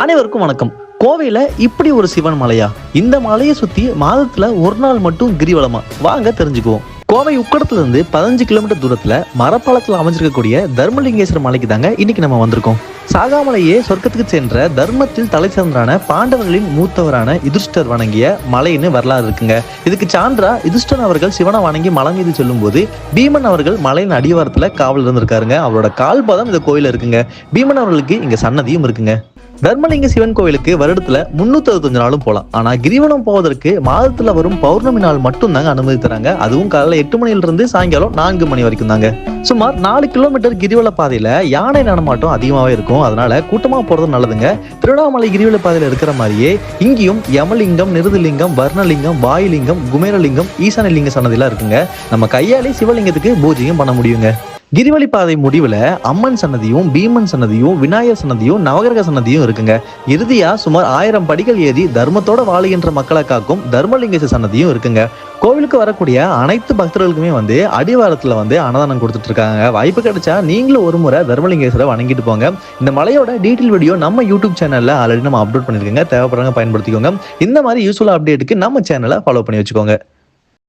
அனைவருக்கும் வணக்கம். கோவையில இப்படி ஒரு சிவன் மலையா? இந்த மலையை சுத்தி மாதத்துல ஒரு நாள் மட்டும் கிரிவலமா? வாங்க தெரிஞ்சுக்குவோம். கோவை உக்கடத்துல இருந்து 15 கிலோமீட்டர் தூரத்துல மரப்பாலத்துல அமைஞ்சிருக்கக்கூடிய தர்மலிங்கேஸ்வரர் மலைக்கு தாங்க இன்னைக்கு நம்ம வந்திருக்கோம். சாகாமலையே சொர்க்கத்துக்கு சென்ற தர்மத்தில் தலை சிறந்தரான பாண்டவர்களின் மூத்தவரான யுதிஷ்டர் வணங்கிய மலைன்னு வரலாறு இருக்குங்க. இதுக்கு சான்றா யுதிஷ்டர் அவர்கள் சிவனை வணங்கி மலை மீது செல்லும் போது பீமன் அவர்கள் மலையின் அடிவாரத்துல காவல் இருந்திருக்காருங்க. அவரோட கால் பாதம் இந்த கோயில இருக்குங்க. பீமன் அவர்களுக்கு இங்க சன்னதியும் இருக்குங்க. தர்மலிங்க சிவன் கோவிலுக்கு வருடத்துல 365 நாளும் போகலாம். ஆனா கிரிவலம் போவதற்கு மாதத்துல வரும் பௌர்ணமி நாள் மட்டும் தாங்க அனுமதி தராங்க. அதுவும் காலையில 8 மணில இருந்து சாயங்காலம் 4 மணி வரைக்கும் தாங்க. சுமார் 4 கிலோமீட்டர் கிரிவல பாதையில யானை நடமாட்டம் அதிகமாவே இருக்கும். அதனால கூட்டமா போறது நல்லதுங்க. திருவண்ணாமலை கிரிவல பாதையில இருக்கிற மாதிரியே இங்கேயும் யமலிங்கம், நிருதலிங்கம், வர்ணலிங்கம், வாயுலிங்கம், குமேரலிங்கம், ஈசானலிங்க சன்னதிலாம் இருக்குங்க. நம்ம கையாலே சிவலிங்கத்துக்கு பூஜையும் பண்ண முடியுங்க. கிரிவலி பாதை முடிவுல அம்மன் சன்னதியும், பீமன் சன்னதியும், விநாயகர் சன்னதியும், நவகிரக சன்னதியும் இருக்குங்க. இறுதியா சுமார் 1000 படிகள் ஏறி தர்மத்தோட வாழுகின்ற மக்களை காக்கும் தர்மலிங்கேஸ்வரர் சன்னதியும் இருக்குங்க. கோவிலுக்கு வரக்கூடிய அனைத்து பக்தர்களுக்குமே அடிவாரத்துல அன்னதானம் கொடுத்துட்டு இருக்காங்க. வாய்ப்பு கிடைச்சா நீங்களும் ஒரு முறை தர்மலிங்கேஸ்வரரை வணங்கிட்டு போங்க. இந்த மலையோட டீட்டெயில் வீடியோ நம்ம யூடியூப் சேனல்ல ஆல்ரெடி நம்ம அப்லோட் பண்ணிருக்கோங்க. தேவைப்படுறவங்க பயன்படுத்திக்கோங்க. இந்த மாதிரி யூஸ்ஃபுல் அப்டேட்டுக்கு நம்ம சேனலை ஃபாலோ பண்ணி வச்சுக்கோங்க.